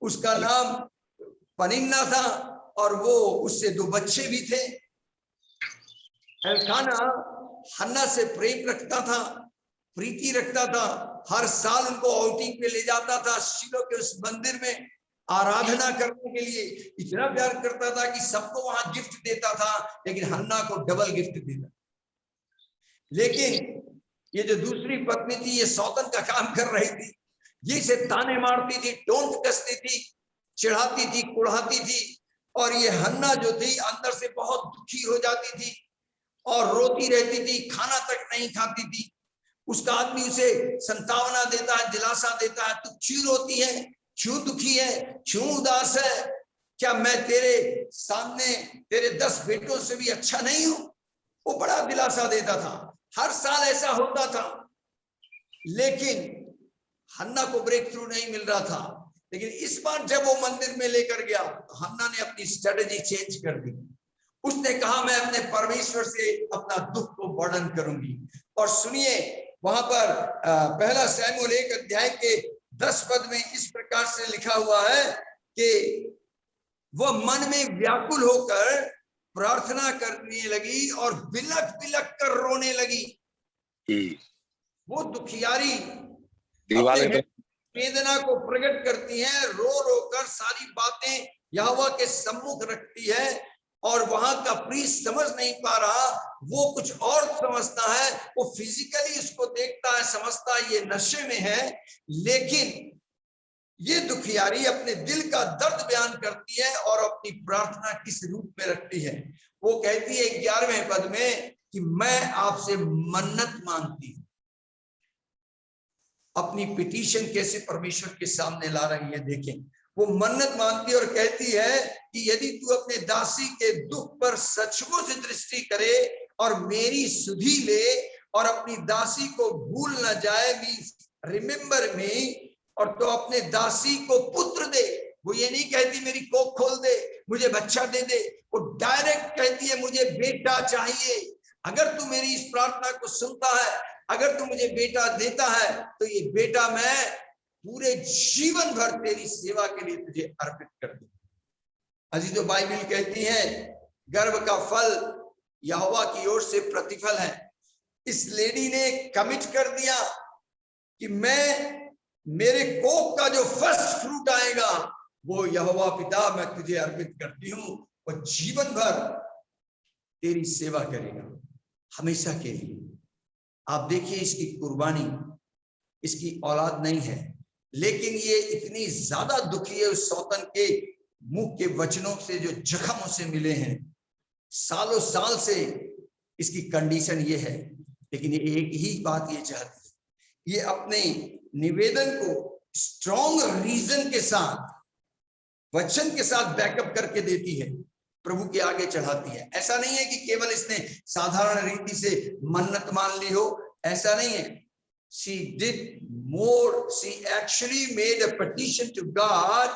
उसका नाम पनिन्ना था और वो उससे 2 बच्चे भी थे। एल्काना हन्ना से प्रेम रखता था, प्रीति रखता था। हर साल उनको आउटिंग पे ले जाता था, शीलो के उस मंदिर में आराधना करने के लिए। इतना प्यार करता था कि सबको वहां गिफ्ट देता था, लेकिन हन्ना को डबल गिफ्ट देता। लेकिन ये जो दूसरी पत्नी थी, ये सौतन का काम कर रही थी। ये इसे ताने मारती थी, टोंट कसती थी, चिढ़ाती थी, कुढ़ाती थी। और ये हन्ना जो थी अंदर से बहुत दुखी हो जाती थी और रोती रहती थी, खाना तक नहीं खाती थी। उसका आदमी उसे संतावना देता है, दिलासा देता है, तू क्यों रोती है, क्यों दुखी है, क्यों उदास है, क्या मैं तेरे सामने तेरे 10 बेटों से भी अच्छा नहीं हूं? वो बड़ा दिलासा देता था। हर साल ऐसा होता था, लेकिन हन्ना को ब्रेक थ्रू नहीं मिल रहा था। लेकिन इस बार जब वो मंदिर में लेकर गया तो हन्ना ने अपनी स्ट्रेटेजी चेंज कर दी। उसने कहा मैं अपने परमेश्वर से अपना दुख को वर्णन करूंगी। और सुनिए, वहां पर पहला शमूएल 1 अध्याय के 10 पद में इस प्रकार से लिखा हुआ है कि वह मन में व्याकुल होकर प्रार्थना करने लगी और बिलख बिलख कर रोने लगी। वो दुखियारी अपने वेदना को प्रकट करती है, रो रो कर सारी बातें यहोवा के सम्मुख रखती है। और वहां का प्रीस्ट समझ नहीं पा रहा, वो कुछ और समझता है, वो फिजिकली उसको देखता है, समझता है ये नशे में है। लेकिन ये दुखियारी अपने दिल का दर्द बयान करती है और अपनी प्रार्थना किस रूप में रखती है। वो कहती है 11वें पद में कि मैं आपसे मन्नत मांगती हूं। अपनी पिटीशन कैसे परमेश्वर के सामने ला रही है, देखें। वो मन्नत मांगती और कहती है कि यदि तू अपने दासी के दुख पर सचमुच दृष्टि करे और मेरी सुधि ले और अपनी दासी को भूल न जाए, मींस रिमेंबर मी, और तो अपने दासी को पुत्र दे। वो ये नहीं कहती मेरी कोख खोल दे, मुझे बच्चा दे दे। वो डायरेक्ट कहती है मुझे बेटा चाहिए। अगर तू मेरी इस प्रार्थना को सुनता है, अगर तू मुझे बेटा देता है, तो ये बेटा मैं पूरे जीवन भर तेरी सेवा के लिए तुझे अर्पित कर दूं। अजी जो बाइबल कहती है गर्भ का फल यहोवा की ओर से प्रतिफल है। इस लेडी ने कमिट कर दिया कि मैं, मेरे कोख का जो फर्स्ट फ्रूट आएगा वो यहोवा पिता मैं तुझे अर्पित करती हूं, और जीवन भर तेरी सेवा करेगा, हमेशा के लिए। आप देखिए इसकी कुर्बानी, इसकी औलाद नहीं है, लेकिन ये इतनी ज्यादा दुखी है उस सौतन के मुंह के वचनों से जो जख्म उसे मिले हैं। सालों साल से इसकी कंडीशन ये है, लेकिन ये एक ही बात ये चाहती है, ये अपने निवेदन को स्ट्रॉन्ग रीजन के साथ, वचन के साथ बैकअप करके देती है, प्रभु के आगे चढ़ाती है। ऐसा नहीं है कि केवल इसने साधारण रीति से मन्नत मान ली हो, ऐसा नहीं है। She did more. She actually made a petition to God,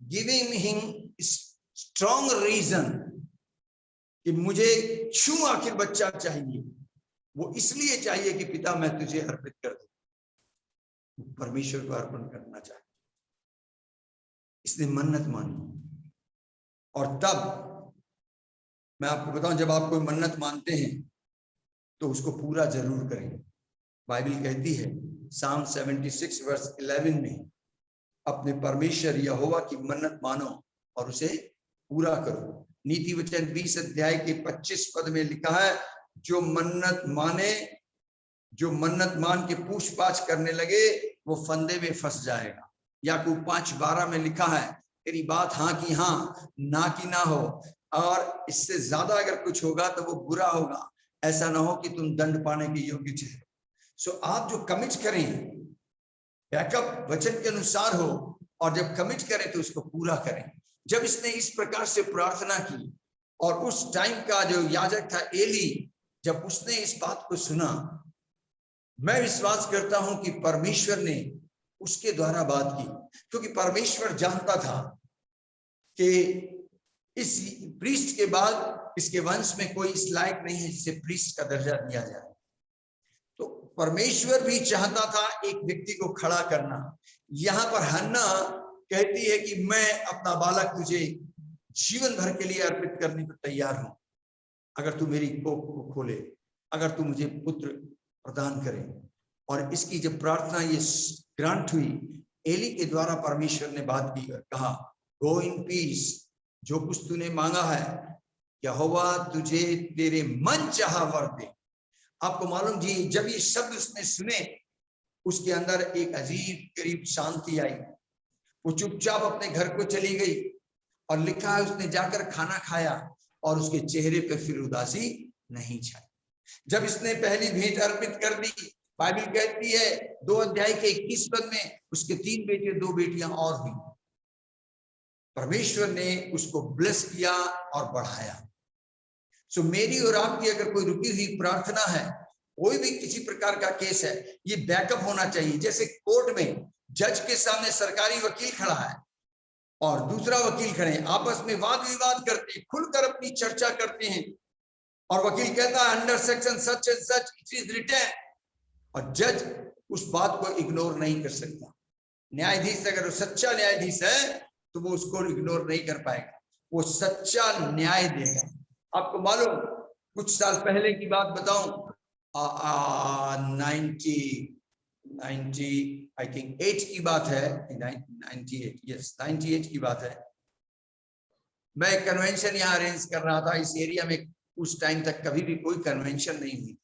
giving him strong reason कि मुझे क्यों आखिर बच्चा चाहिए। वो इसलिए चाहिए कि पिता मैं तुझे अर्पित कर दूं, परमेश्वर को अर्पण करना चाहिए। इसने मन्नत मानी। और तब मैं आपको बताऊं, जब आप कोई मन्नत मानते हैं तो उसको पूरा जरूर करें। बाइबल कहती है साम 76 वर्स 11 में, अपने परमेश्वर यहोवा की मन्नत मानो और उसे पूरा करो। नीति वचन 20 अध्याय के 25 पद में लिखा है, जो मन्नत माने, जो मन्नत मान के पूछ पाछ करने लगे वो फंदे में फंस जाएगा। याकूब 5:12 में लिखा है, तेरी बात हाँ की हाँ, ना की ना हो, और इससे ज्यादा अगर कुछ होगा तो वो बुरा होगा। ऐसा ना हो कि तुम दंड पाने के योग्य ठहरो। सो आप जो कमिट करें, बैकअप वचन के अनुसार हो, और जब कमिट करें तो उसको पूरा करें। जब इसने इस प्रकार से प्रार्थना की, और उस टाइम का जो याजक था एली, जब उसने इस बात को सुना, मैं विश्वास करता हूं कि परमेश्वर ने उसके द्वारा बात की, क्योंकि परमेश्वर जानता था कि इस प्रीस्ट के बाद इसके वंश में कोई इस लायक नहीं है जिसे प्रीस्ट का दर्जा दिया जाए। तो परमेश्वर भी चाहता था एक व्यक्ति को खड़ा करना। यहाँ पर हन्ना कहती है कि मैं अपना बालक तुझे जीवन भर के लिए अर्पित करने को तैयार हूं, अगर तू मेरी कोख को खोले, अगर तू मुझे पुत्र प्रदान करे। और इसकी जब प्रार्थना ये ग्रांट हुई, एली के द्वारा परमेश्वर ने बात की, कहा गो इन पीस, जो कुछ तूने मांगा है यहोवा तुझे तेरे मन चाहा वर दे। आपको मालूम जी, जब ये शब्द उसने सुने, उसके अंदर एक अजीब करीब शांति आई। वो चुपचाप अपने घर को चली गई, और लिखा है उसने जाकर खाना खाया और उसके चेहरे पे फिर उदासी नहीं छाई। जब इसने पहली भेंट अर्पित कर दी, बाइबल कहती है 2 अध्याय के 21 पद में उसके 3 बेटे 2 बेटियां और हुई। परमेश्वर ने उसको ब्लेस किया और बढ़ाया। सो मेरी और आपकी अगर कोई रुकी हुई प्रार्थना है, कोई भी किसी प्रकार का केस है, ये बैकअप होना चाहिए। जैसे कोर्ट में जज के सामने सरकारी वकील खड़ा है और दूसरा वकील खड़े हैं, आपस में वाद विवाद करते हैं, खुलकर अपनी चर्चा करते हैं, और वकील कहता है under section such and such it is written, और जज उस बात को इग्नोर नहीं कर सकता। न्यायाधीश अगर सच्चा न्यायाधीश है तो वो उसको इग्नोर नहीं कर पाएगा, वो सच्चा न्याय देगा। आपको मालूम, कुछ साल पहले की बात बताऊं, 90 आई थिंक 8 की बात है, 98 की बात है। मैं एक कन्वेंशन यहाँ अरेंज कर रहा था इस एरिया में। उस टाइम तक कभी भी कोई कन्वेंशन नहीं हुई,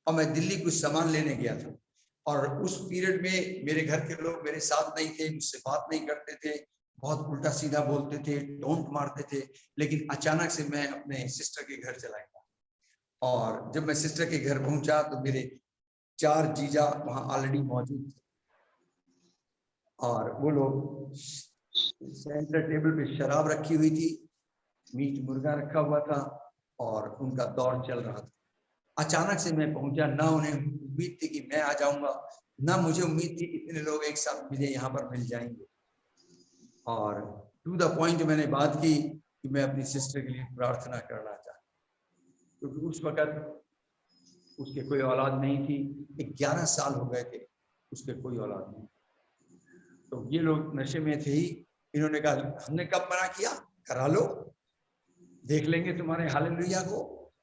और मैं दिल्ली कुछ सामान लेने गया था, और उस पीरियड में मेरे घर के लोग मेरे साथ नहीं थे, मुझसे बात नहीं करते थे, बहुत उल्टा सीधा बोलते थे, टोंट मारते थे। लेकिन अचानक से मैं अपने सिस्टर के घर चला गया, और जब मैं सिस्टर के घर पहुंचा तो मेरे 4 जीजा वहां ऑलरेडी मौजूद थे, और वो लोग सेंटर टेबल पे शराब रखी हुई थी, मीट मुर्गा रखा हुआ था, और उनका दौर चल रहा था। अचानक से मैं पहुंचा, ना उन्हें उम्मीद थी कि मैं आ जाऊंगा, ना मुझे उम्मीद थी इतने लोग एक साथ मुझे यहाँ पर मिल जाएंगे। और टू द पॉइंट मैंने बात की कि मैं अपनी सिस्टर के लिए प्रार्थना करना चाहता, क्योंकि उस वक्त उसके कोई औलाद नहीं थी, 11 साल हो गए थे उसके कोई औलाद नहीं। तो ये लोग नशे में थे ही, इन्होंने कहा हमने कब मना किया, करा लो, देख लेंगे तुम्हारे हालेलुया को।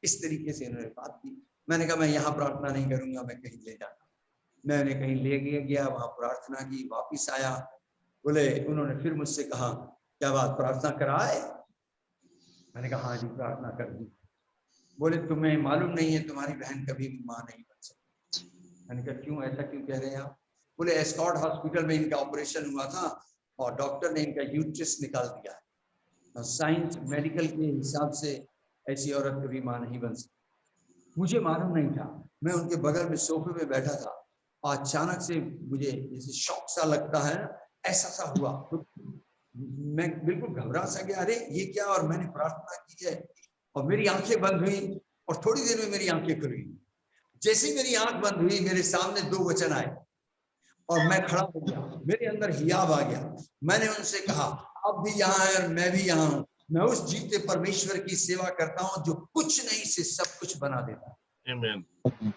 इस तरीके से इन्होंने बात की। मैंने कहा मैं यहाँ प्रार्थना नहीं करूंगा, मैं कहीं ले जाना। मैं उन्हें कहीं ले गया, वहां प्रार्थना की, वापिस आया। बोले, उन्होंने फिर मुझसे कहा क्या बात, प्रार्थना कराए? मैंने कहा हाँ जी प्रार्थना कर दी। बोले तुम्हें मालूम नहीं है तुम्हारी बहन कभी भी माँ नहीं बन सकती। मैंने कहा क्यों, ऐसा क्यों कह रहे हैं आप? बोले एस्कॉर्ट हॉस्पिटल में इनका ऑपरेशन हुआ था और डॉक्टर ने इनका यूट्रस निकाल दिया है, साइंस मेडिकल के हिसाब से ऐसी औरत कभी माँ नहीं बन सकती। मुझे मालूम नहीं था, मैं उनके बगल में सोफे में बैठा था, और अचानक से मुझे जैसे शॉक सा लगता है, ऐसा सा हुआ, तो मैं बिल्कुल घबरा सा गया, अरे ये क्या? और मैंने प्रार्थना की है, और मेरी आंखें बंद हुई, और थोड़ी देर में मेरी आंखें खुली। जैसे मेरी आंख बंद हुई, मेरे सामने 2 वचन आए, और मैं खड़ा हो गया, मेरे अंदर हियाव आ गया। मैंने उनसे कहा आप भी यहाँ हैं और मैं भी यहाँ हूँ, मैं उस जीते परमेश्वर की सेवा करता हूँ जो कुछ नहीं से सब कुछ बना देता है। आमीन।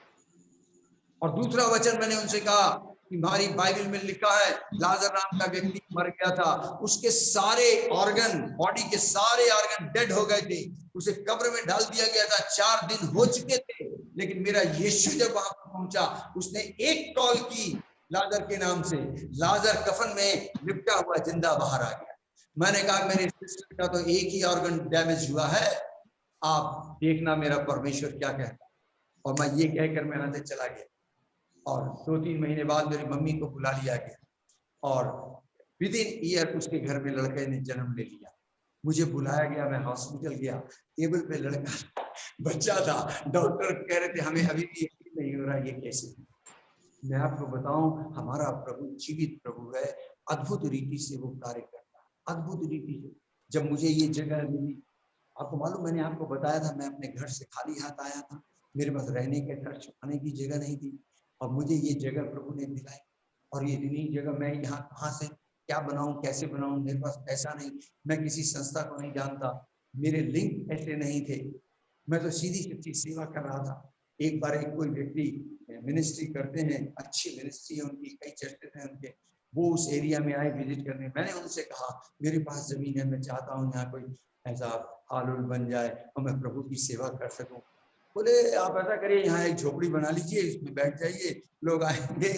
और दूसरा वचन मैंने उनसे कहा कि हमारी बाइबल में लिखा है लाजर नाम का व्यक्ति मर गया था, उसके सारे ऑर्गन, बॉडी के सारे ऑर्गन डेड हो गए थे, उसे कब्र में डाल दिया गया था, 4 दिन हो चुके थे। लेकिन मेरा यीशु जब वहां पर पहुंचा, उसने एक कॉल की लाजर के नाम से, लाजर कफन में लिपटा हुआ जिंदा बाहर आ गया। मैंने कहा मेरे सिस्टर का तो एक ही ऑर्गन डैमेज हुआ है, आप देखना मेरा परमेश्वर क्या कहता। और मैं ये कहकर मैं यहाँ से चला गया, और 2-3 महीने बाद मेरी मम्मी को बुला लिया गया, और विद इन ईयर उसके घर में लड़के ने जन्म ले लिया। मुझे बुलाया गया, मैं हॉस्पिटल गया, टेबल पे लड़का बच्चा था, डॉक्टर कह रहे थे हमें अभी भी यकीन नहीं हो रहा ये कैसे। मैं आपको बताऊं, हमारा प्रभु जीवित प्रभु है, अद्भुत रीति से वो कार्य करता है, अद्भुत रीति से। जब मुझे ये जगह मिली, आपको मालूम मैंने आपको बताया था मैं अपने घर से खाली हाथ आया था, मेरे पास रहने के खर्च खाने की जगह नहीं थी, और मुझे ये जगह प्रभु ने दिलाई। और ये इतनी जगह मैं यहाँ कहाँ से क्या बनाऊं, कैसे बनाऊं, मेरे पास पैसा नहीं, मैं किसी संस्था को नहीं जानता, मेरे लिंक ऐसे नहीं थे, मैं तो सीधी सच्ची सेवा कर रहा था। एक बार एक कोई व्यक्ति मिनिस्ट्री करते हैं, अच्छी मिनिस्ट्री है उनकी, कई चर्चें हैं उनके, वो उस एरिया में आए विजिट करने। मैंने उनसे कहा मेरे पास जमीन है, मैं चाहता हूँ यहाँ कोई ऐसा हॉल बन जाए और मैं प्रभु की सेवा कर सकूं। बोले आप ऐसा करिए, यहाँ एक झोपड़ी बना लीजिए, इसमें बैठ जाइए, लोग आएंगे